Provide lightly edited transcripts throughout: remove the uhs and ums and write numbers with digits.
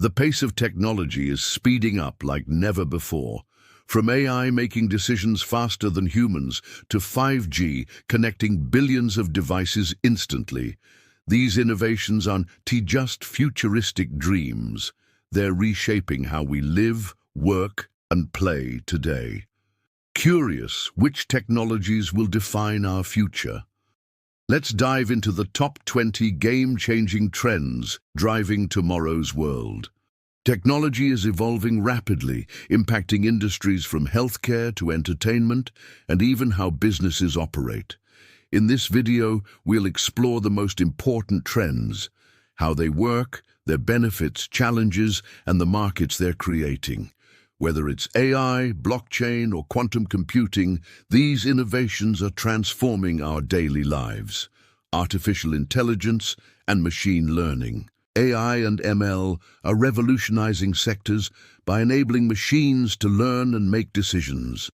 The pace of technology is speeding up like never before. From AI making decisions faster than humans to 5G connecting billions of devices instantly, these innovations aren't just futuristic dreams. They're reshaping how we live, work, and play today. Curious which technologies will define our future? Let's dive into the top 20 game-changing trends driving tomorrow's world. Technology is evolving rapidly, impacting industries from healthcare to entertainment and even how businesses operate. In this video, we'll explore the most important trends, how they work, their benefits, challenges, and the markets they're creating. Whether it's AI, blockchain, or quantum computing, these innovations are transforming our daily lives. Artificial intelligence and machine learning. AI and ML are revolutionizing sectors by enabling machines to learn and make decisions.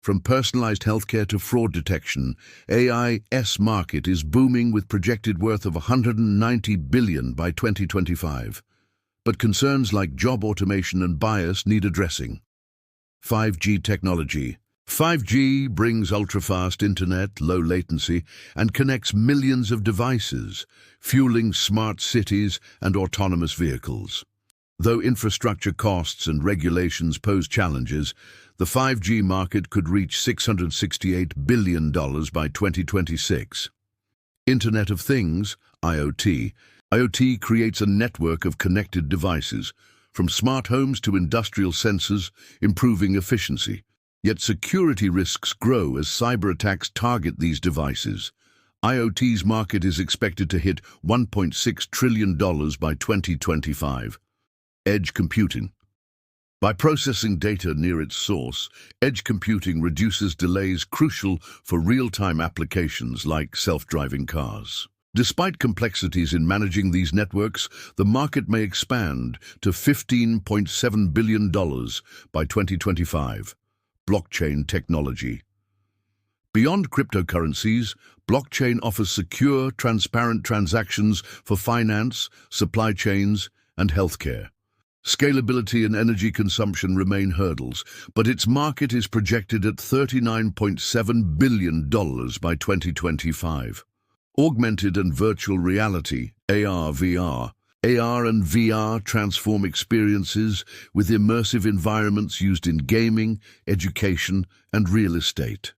From personalized healthcare to fraud detection, AI's market is booming with projected worth of $190 billion by 2025. But concerns like job automation and bias need addressing. 5G technology. 5G brings ultra-fast internet, low latency, and connects millions of devices, fueling smart cities and autonomous vehicles. Though infrastructure costs and regulations pose challenges, the 5G market could reach $668 billion by 2026. Internet of Things, IoT. IoT creates a network of connected devices, from smart homes to industrial sensors, improving efficiency. Yet security risks grow as cyber attacks target these devices. IoT's market is expected to hit $1.6 trillion by 2025. Edge computing. By processing data near its source, edge computing reduces delays crucial for real-time applications like self-driving cars. Despite complexities in managing these networks, the market may expand to $15.7 billion by 2025. Blockchain technology. Beyond cryptocurrencies, blockchain offers secure, transparent transactions for finance, supply chains, and healthcare. Scalability and energy consumption remain hurdles, but its market is projected at $39.7 billion by 2025. Augmented and virtual reality, AR/VR. AR and VR transform experiences with immersive environments used in gaming, education, and real estate.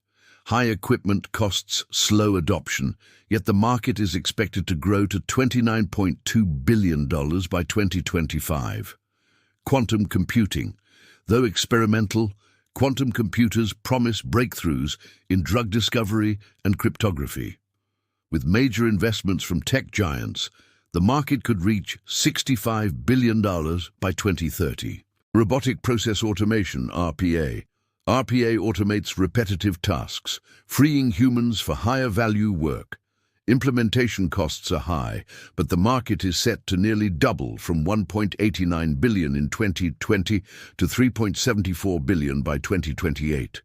High equipment costs slow adoption, yet the market is expected to grow to $29.2 billion by 2025. Quantum computing. Though experimental, quantum computers promise breakthroughs in drug discovery and cryptography. With major investments from tech giants, the market could reach $65 billion by 2030. Robotic process automation, RPA. RPA automates repetitive tasks, freeing humans for higher value work. Implementation costs are high, but the market is set to nearly double from $1.89 billion in 2020 to $3.74 billion by 2028.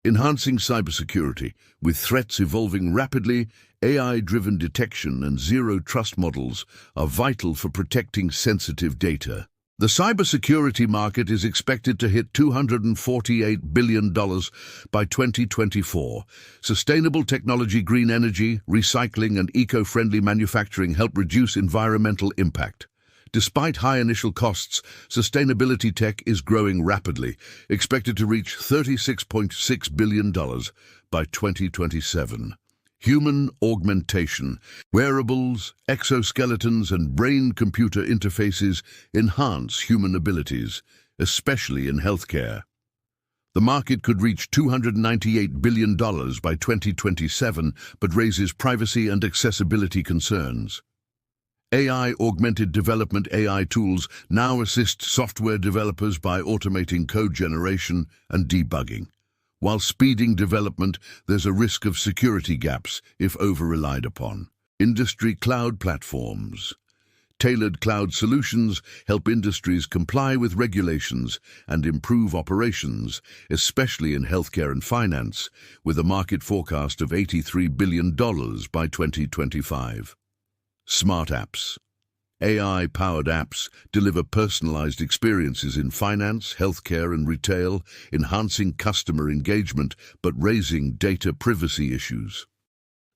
Enhancing cybersecurity. With threats evolving rapidly, AI-driven detection and zero-trust models are vital for protecting sensitive data. The cybersecurity market is expected to hit $248 billion by 2024. Sustainable technology, green energy, recycling, and eco-friendly manufacturing help reduce environmental impact. Despite high initial costs, sustainability tech is growing rapidly, expected to reach $36.6 billion by 2027. Human augmentation. Wearables, exoskeletons, and brain-computer interfaces enhance human abilities, especially in healthcare. The market could reach $298 billion by 2027, but raises privacy and accessibility concerns. AI-augmented development. AI tools now assist software developers by automating code generation and debugging. While speeding development, there's a risk of security gaps if over-relied upon. Industry cloud platforms. Tailored cloud solutions help industries comply with regulations and improve operations, especially in healthcare and finance, with a market forecast of $83 billion by 2025. Smart apps. AI-powered apps deliver personalized experiences in finance, healthcare, and retail, enhancing customer engagement but raising data privacy issues.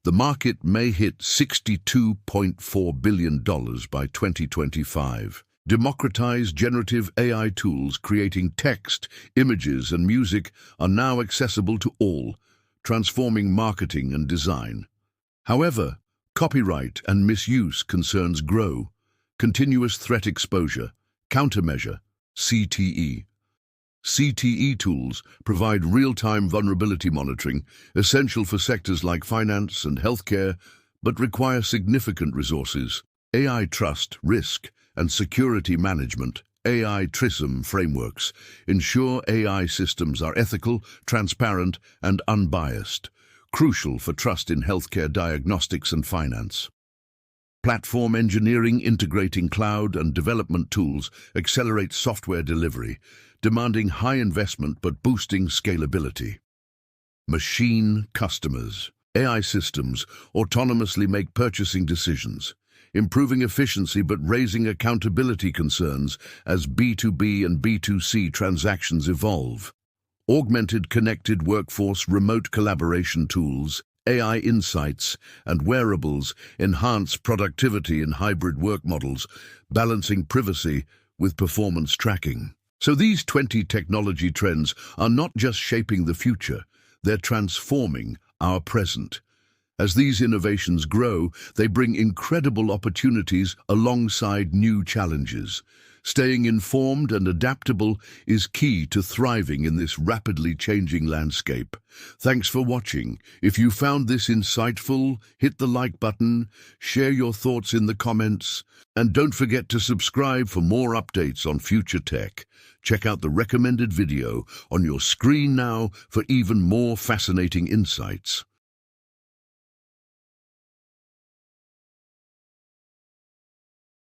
The market may hit $62.4 billion by 2025. Democratized generative AI tools creating text, images, and music are now accessible to all, transforming marketing and design. However, copyright and misuse concerns grow. Continuous threat exposure, countermeasure, CTE. CTE tools provide real-time vulnerability monitoring, essential for sectors like finance and healthcare, but require significant resources. AI trust, risk, and security management, AI TRISM frameworks, ensure AI systems are ethical, transparent, and unbiased, crucial for trust in healthcare diagnostics and finance. Platform engineering integrating cloud and development tools accelerates software delivery, demanding high investment but boosting scalability. Machine customers. AI systems autonomously make purchasing decisions, improving efficiency but raising accountability concerns as B2B and B2C transactions evolve. Augmented connected workforce remote collaboration tools, AI insights, and wearables enhance productivity in hybrid work models, balancing privacy with performance tracking. So these 20 technology trends are not just shaping the future, they're transforming our present. As these innovations grow, they bring incredible opportunities alongside new challenges. Staying informed and adaptable is key to thriving in this rapidly changing landscape. Thanks for watching. If you found this insightful, hit the like button, share your thoughts in the comments, and don't forget to subscribe for more updates on future tech. Check out the recommended video on your screen now for even more fascinating insights.